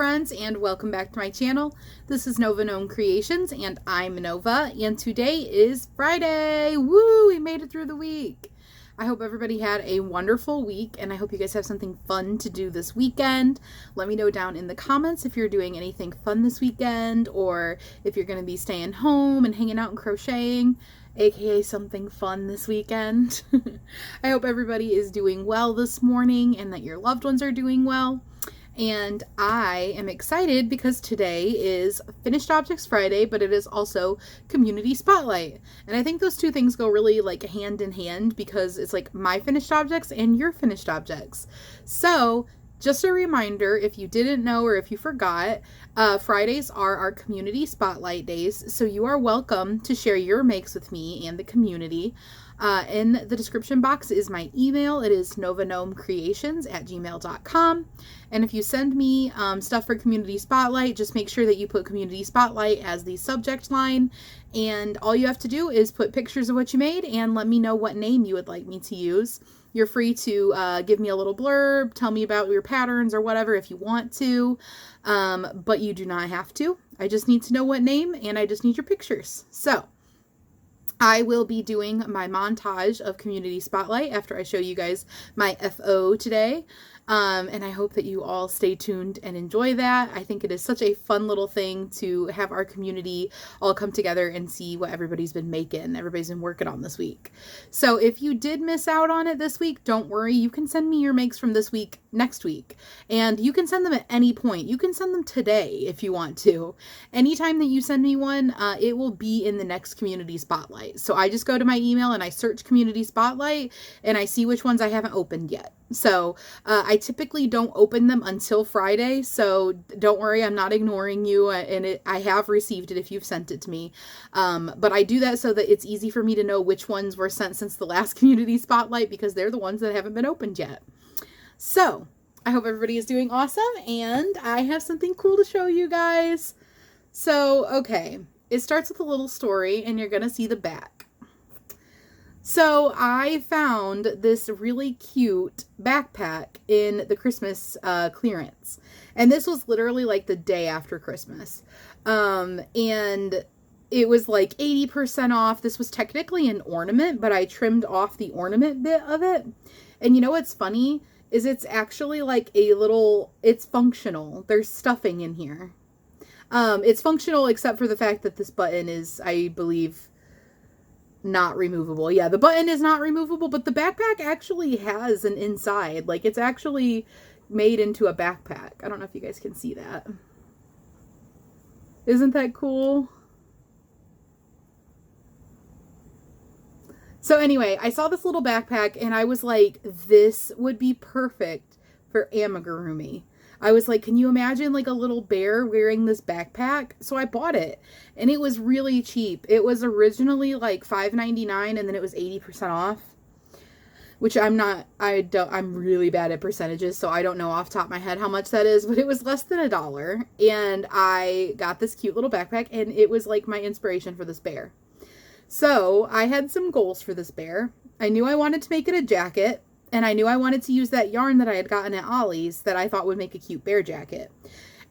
friends, and welcome back to my channel. This is Nova Gnome Creations, and I'm Nova, and today is Friday. Woo! We made it through the week. I hope everybody had a wonderful week, and I hope you guys have something fun to do this weekend. Let me know down in the comments if you're doing anything fun this weekend, or if you're going to be staying home and hanging out and crocheting, aka something fun this weekend. I hope everybody is doing well this morning and that your loved ones are doing well. And I am excited because today is Finished Objects Friday, but it is also Community Spotlight. And I think those two things go really like hand in hand because it's like my finished objects and your finished objects. So just a reminder, if you didn't know or if you forgot, Fridays are our Community Spotlight days. So you are welcome to share your makes with me and the community. In the description box is my email. It is novagnomecreations@gmail.com. And if you send me stuff for Community Spotlight, just make sure that you put Community Spotlight as the subject line. And all you have to do is put pictures of what you made and let me know what name you would like me to use. You're free to give me a little blurb, tell me about your patterns or whatever if you want to, but you do not have to. I just need to know what name and I just need your pictures. So I will be doing my montage of Community Spotlight after I show you guys my FO today. And I hope that you all stay tuned and enjoy that. I think it is such a fun little thing to have our community all come together and see what everybody's been making, everybody's been working on this week. So if you did miss out on it this week, don't worry. You can send me your makes from this week next week. And you can send them at any point. You can send them today if you want to. Anytime that you send me one, it will be in the next Community Spotlight. So I just go to my email and I search Community Spotlight and I see which ones I haven't opened yet. So I typically don't open them until Friday, so don't worry, I'm not ignoring you, and I have received it if you've sent it to me. But I do that so that it's easy for me to know which ones were sent since the last Community Spotlight, because they're the ones that haven't been opened yet. So I hope everybody is doing awesome, and I have something cool to show you guys. So, okay, it starts with a little story, and you're going to see the back. So I found this really cute backpack in the Christmas clearance. And this was literally like the day after Christmas. And it was like 80% off. This was technically an ornament, but I trimmed off the ornament bit of it. And you know what's funny is it's actually like a little, it's functional. There's stuffing in here. It's functional except for the fact that this button is, I believe, not removable. Yeah, the button is not removable, but the backpack actually has an inside. Like, it's actually made into a backpack. I don't know if you guys can see that. Isn't that cool? So anyway, I saw this little backpack and I was like, this would be perfect for amigurumi. I was like, can you imagine like a little bear wearing this backpack? So I bought it and it was really cheap. It was originally like $5.99 and then it was 80% off, which I'm really bad at percentages. So I don't know off the top of my head how much that is, but it was less than $1. And I got this cute little backpack and it was like my inspiration for this bear. So I had some goals for this bear. I knew I wanted to make it a jacket. And I knew I wanted to use that yarn that I had gotten at Ollie's that I thought would make a cute bear jacket.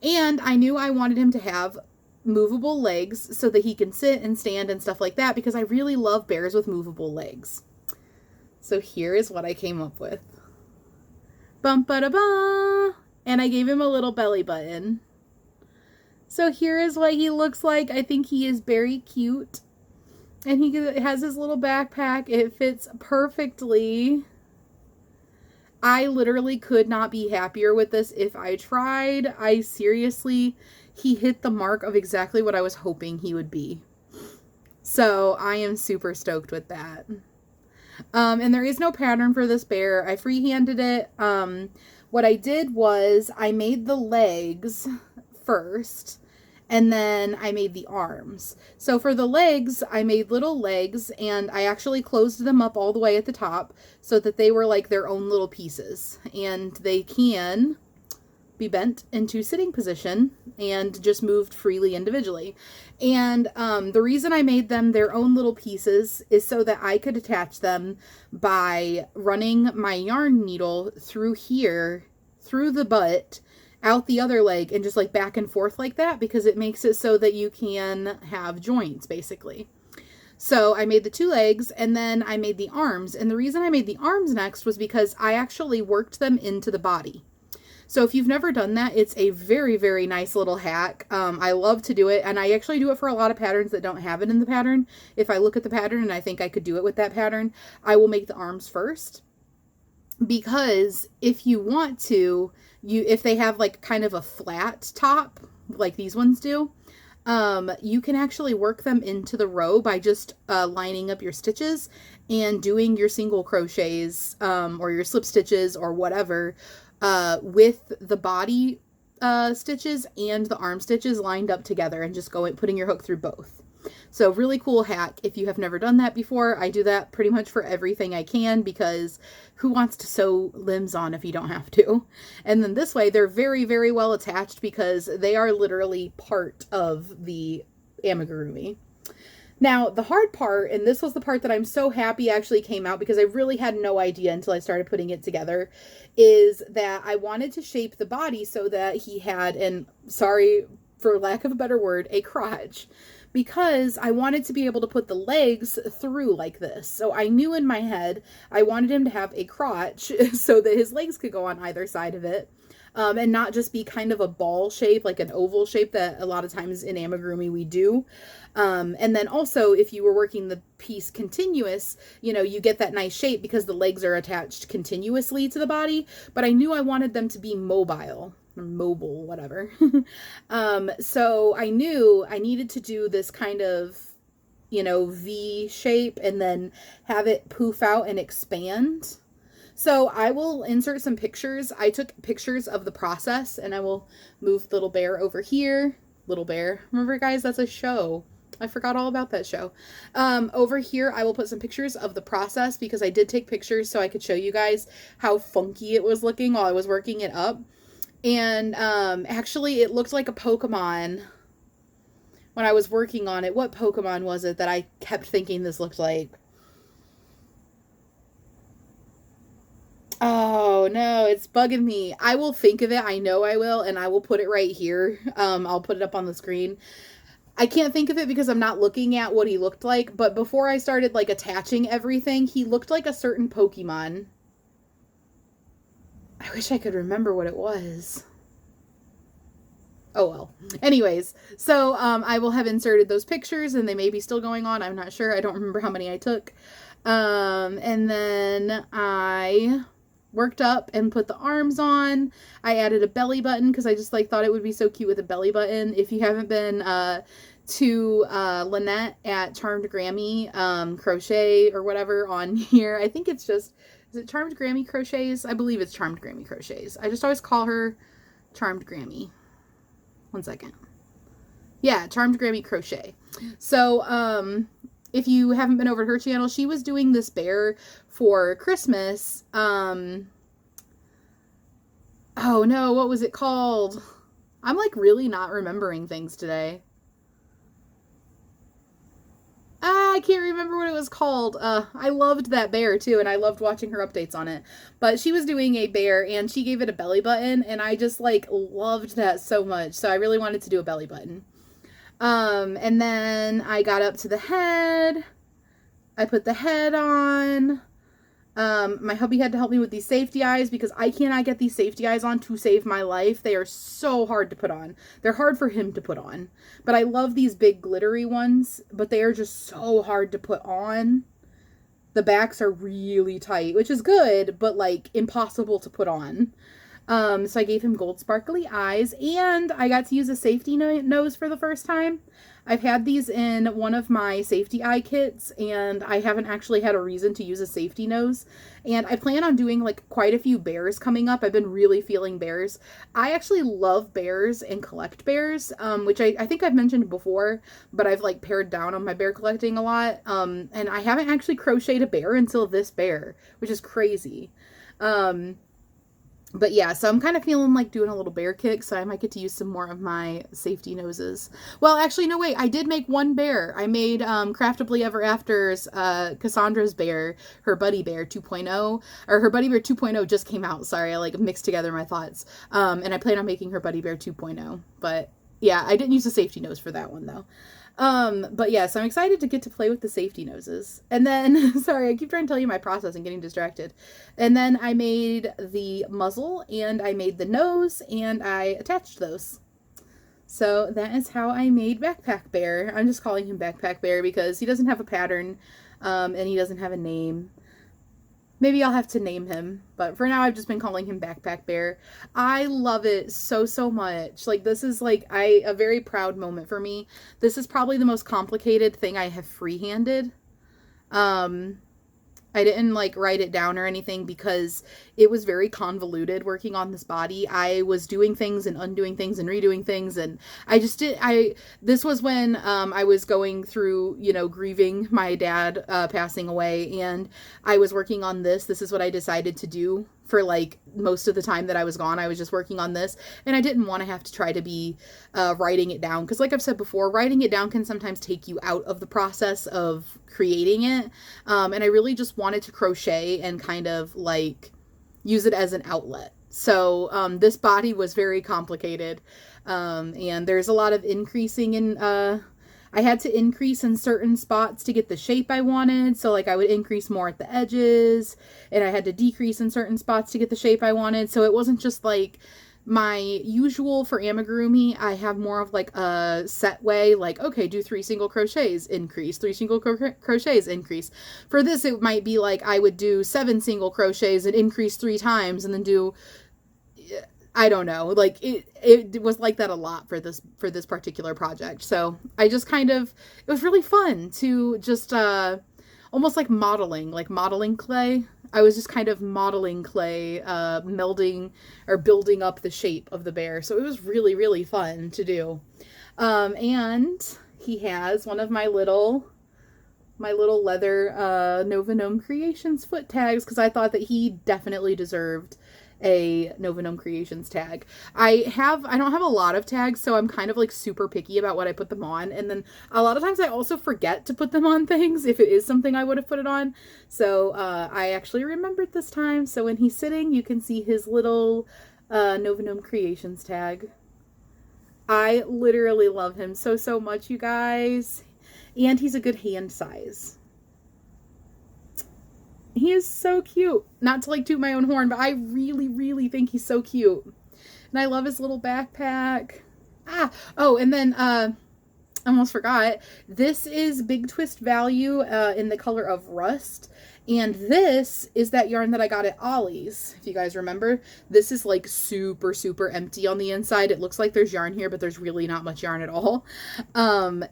And I knew I wanted him to have movable legs so that he can sit and stand and stuff like that, because I really love bears with movable legs. So here is what I came up with. Bum-ba-da-ba! And I gave him a little belly button. So here is what he looks like. I think he is very cute. And he has his little backpack. It fits perfectly. I literally could not be happier with this if I tried. He hit the mark of exactly what I was hoping he would be. So I am super stoked with that. And there is no pattern for this bear. I freehanded it. What I did was I made the legs first. And then I made the arms. So for the legs, I made little legs and I actually closed them up all the way at the top so that they were like their own little pieces. And they can be bent into sitting position and just moved freely individually. And the reason I made them their own little pieces is so that I could attach them by running my yarn needle through here, through the butt, out the other leg and just like back and forth like that, because it makes it so that you can have joints basically. So I made the 2 legs, and then I made the arms. And the reason I made the arms next was because I actually worked them into the body. So if you've never done that, it's a very, very nice little hack. I love to do it, and I actually do it for a lot of patterns that don't have it in the pattern. If I look at the pattern and I think I could do it with that pattern, I will make the arms first. Because if you want to, if they have like kind of a flat top, like these ones do, you can actually work them into the row by just lining up your stitches and doing your single crochets or your slip stitches or whatever with the body stitches and the arm stitches lined up together, and just putting your hook through both. So really cool hack if you have never done that before. I do that pretty much for everything I can, because who wants to sew limbs on if you don't have to? And then this way they're very, very well attached, because they are literally part of the amigurumi. Now, the hard part, and this was the part that I'm so happy actually came out, because I really had no idea until I started putting it together, is that I wanted to shape the body so that he had, and sorry for lack of a better word, a crotch. Because I wanted to be able to put the legs through like this. So I knew in my head I wanted him to have a crotch so that his legs could go on either side of it. And not just be kind of a ball shape, like an oval shape that a lot of times in amigurumi we do. And then also, if you were working the piece continuous, you know, you get that nice shape because the legs are attached continuously to the body. But I knew I wanted them to be mobile. Or mobile, whatever. So I knew I needed to do this kind of, you know, V shape and then have it poof out and expand. So I will insert some pictures. I took pictures of the process, and I will move Little Bear over here. Little Bear. Remember, guys, that's a show. I forgot all about that show. Over here, I will put some pictures of the process, because I did take pictures so I could show you guys how funky it was looking while I was working it up. And actually, it looked like a Pokemon when I was working on it. What Pokemon was it that I kept thinking this looked like? Oh, no, it's bugging me. I will think of it. I know I will, and I will put it right here. I'll put it up on the screen. I can't think of it because I'm not looking at what he looked like, but before I started, like, attaching everything, he looked like a certain Pokemon. I wish I could remember what it was. Oh, well. Anyways, so I will have inserted those pictures, and they may be still going on. I'm not sure. I don't remember how many I took. And then I worked up and put the arms on. I added a belly button because I just like thought it would be so cute with a belly button. If you haven't been to Lynette at Charmed Grammy Crochet or whatever on here, I think it's just... Is it Charmed Grammy Crochets? I believe it's Charmed Grammy Crochets. I just always call her Charmed Grammy. One second. Yeah, Charmed Grammy Crochet. So, if you haven't been over to her channel, she was doing this bear for Christmas. Oh no, what was it called? I'm like really not remembering things today. I can't remember what it was called. I loved that bear too, and I loved watching her updates on it. But she was doing a bear, and she gave it a belly button, and I just like loved that so much. So I really wanted to do a belly button. And then I got up to the head. I put the head on. My hubby had to help me with these safety eyes because I cannot get these safety eyes on to save my life. They are so hard to put on. They're hard for him to put on. But I love these big glittery ones, but they are just so hard to put on. The backs are really tight, which is good, but like impossible to put on. So I gave him gold sparkly eyes, and I got to use a safety nose for the first time. I've had these in one of my safety eye kits, and I haven't actually had a reason to use a safety nose. And I plan on doing like quite a few bears coming up. I've been really feeling bears. I actually love bears and collect bears, which I think I've mentioned before, but I've like pared down on my bear collecting a lot. And I haven't actually crocheted a bear until this bear, which is crazy. But yeah, so I'm kind of feeling like doing a little bear kick, so I might get to use some more of my safety noses. Well, actually, no, wait, I did make one bear. I made Craftably Ever After's Cassandra's bear, her Buddy Bear 2.0, or her Buddy Bear 2.0 just came out. Sorry, I like mixed together my thoughts. And I plan on making her Buddy Bear 2.0. But yeah, I didn't use a safety nose for that one, though. But yeah, so I'm excited to get to play with the safety noses. And then, sorry, I keep trying to tell you my process and getting distracted. And then I made the muzzle and I made the nose and I attached those. So that is how I made Backpack Bear. I'm just calling him Backpack Bear because he doesn't have a pattern, and he doesn't have a name. Maybe I'll have to name him, but for now I've just been calling him Backpack Bear. I love it so, so much. Like, this is like a very proud moment for me. This is probably the most complicated thing I have freehanded. I didn't like write it down or anything because it was very convoluted working on this body. I was doing things and undoing things and redoing things, and this was when I was going through, you know, grieving my dad passing away, and I was working on this. This is what I decided to do for like most of the time that I was gone. I was just working on this, and I didn't want to have to try to be writing it down, because like I've said before, writing it down can sometimes take you out of the process of creating it, and I really just wanted to crochet and kind of like use it as an outlet. So this body was very complicated, and there's a lot of increasing in I had to increase in certain spots to get the shape I wanted. So like I would increase more at the edges, and I had to decrease in certain spots to get the shape I wanted. So it wasn't just like my usual for amigurumi. I have more of like a set way, like, okay, do 3 single crochets, increase, 3 single crochets, increase. For this, it might be like I would do 7 single crochets and increase 3 times, and then do, I don't know, like it was like that a lot for this particular project. So I just kind of, it was really fun to just almost like modeling clay. I was just kind of modeling clay, melding or building up the shape of the bear. So it was really, really fun to do. And he has one of my little leather Nova Gnome Creations foot tags, because I thought that he definitely deserved a Nova Gnome Creations tag. I don't have a lot of tags, so I'm kind of like super picky about what I put them on, and then a lot of times I also forget to put them on things if it is something I would have put it on. So I actually remembered this time, so when he's sitting, you can see his little Nova Gnome Creations tag. I literally love him so, so much, you guys. And he's a good hand size. He is so cute. Not to like toot my own horn, but I really, really think he's so cute. And I love his little backpack. Oh, and then, I almost forgot. This is Big Twist Value in the color of Rust. And this is that yarn that I got at Ollie's, if you guys remember. This is like super, super empty on the inside. It looks like there's yarn here, but there's really not much yarn at all.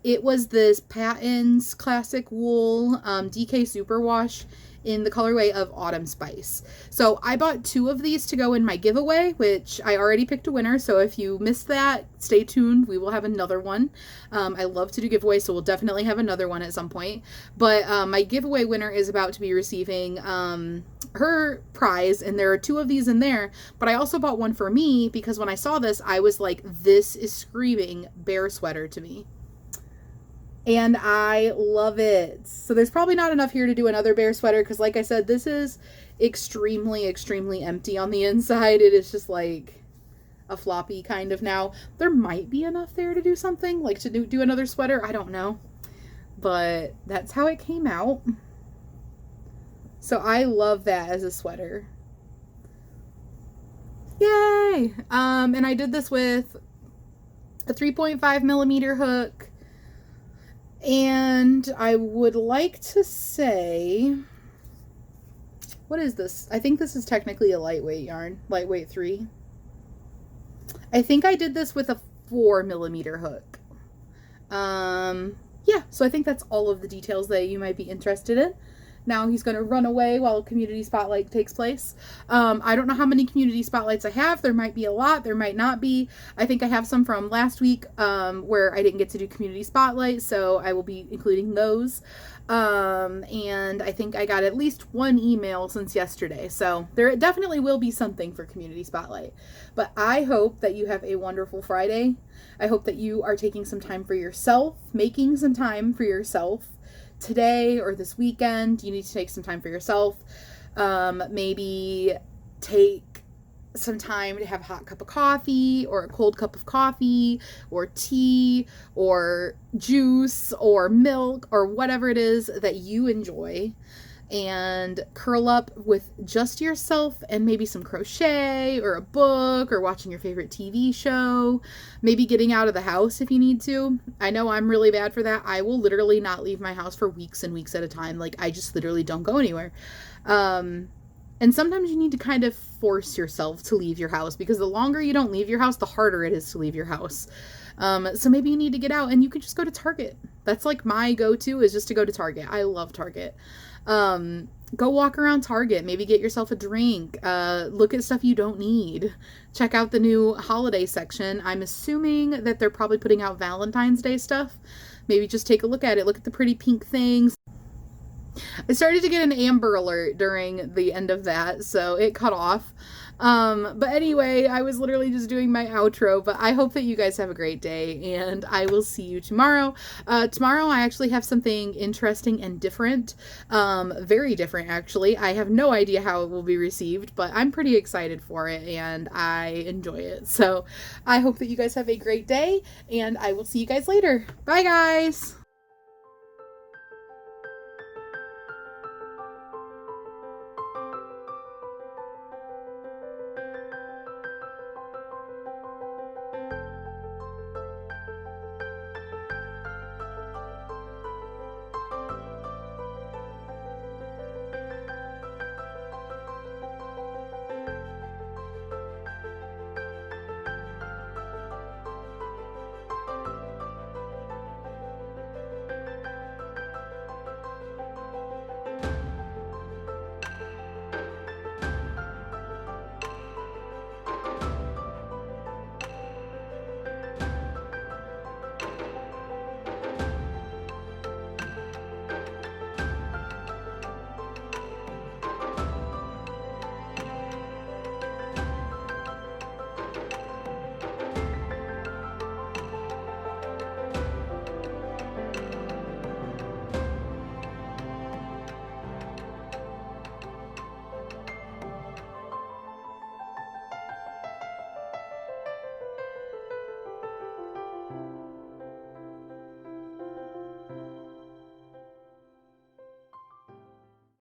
It was this Patton's Classic Wool DK Superwash in the colorway of Autumn Spice. So I bought 2 of these to go in my giveaway, which I already picked a winner. So if you missed that, stay tuned. We will have another one. I love to do giveaways, so we'll definitely have another one at some point. But my giveaway winner is about to be receiving her prize, and there are 2 of these in there. But I also bought one for me because when I saw this, I was like, this is screaming bear sweater to me. And I love it. So there's probably not enough here to do another bear sweater, because like I said, this is extremely, extremely empty on the inside. It is just like a floppy kind of now. There might be enough there to do something, like to do another sweater. I don't know. But that's how it came out. So I love that as a sweater. Yay! And I did this with a 3.5 millimeter hook. And I would like to say, what is this? I think this is technically a lightweight yarn, lightweight 3. I think I did this with a 4 millimeter hook. Yeah, so I think that's all of the details that you might be interested in. Now he's going to run away while community spotlight takes place. I don't know how many community spotlights I have. There might be a lot. There might not be. I think I have some from last week where I didn't get to do community spotlight, so I will be including those. And I think I got at least one email since yesterday, so there definitely will be something for community spotlight. But I hope that you have a wonderful Friday. I hope that you are taking some time for yourself, making some time for yourself today or this weekend. You need to take some time for yourself. Maybe take some time to have a hot cup of coffee or a cold cup of coffee or tea or juice or milk or whatever it is that you enjoy, and curl up with just yourself and maybe some crochet or a book or watching your favorite TV show, maybe getting out of the house if you need to. I know I'm really bad for that. I will literally not leave my house for weeks and weeks at a time. Like, I just literally don't go anywhere. And sometimes you need to kind of force yourself to leave your house, because the longer you don't leave your house, the harder it is to leave your house. So maybe you need to get out, and you could just go to Target. That's like my go-to, is just to go to Target. I love Target. Go walk around Target, maybe get yourself a drink, look at stuff you don't need, check out the new holiday section. I'm assuming that they're probably putting out Valentine's Day stuff. Maybe just take a look at it, look at the pretty pink things. I started to get an Amber Alert during the end of that, so it cut off. But anyway, I was literally just doing my outro, but I hope that you guys have a great day, and I will see you tomorrow. Tomorrow I actually have something interesting and different, very different actually. I have no idea how it will be received, but I'm pretty excited for it, and I enjoy it. So I hope that you guys have a great day, and I will see you guys later. Bye guys!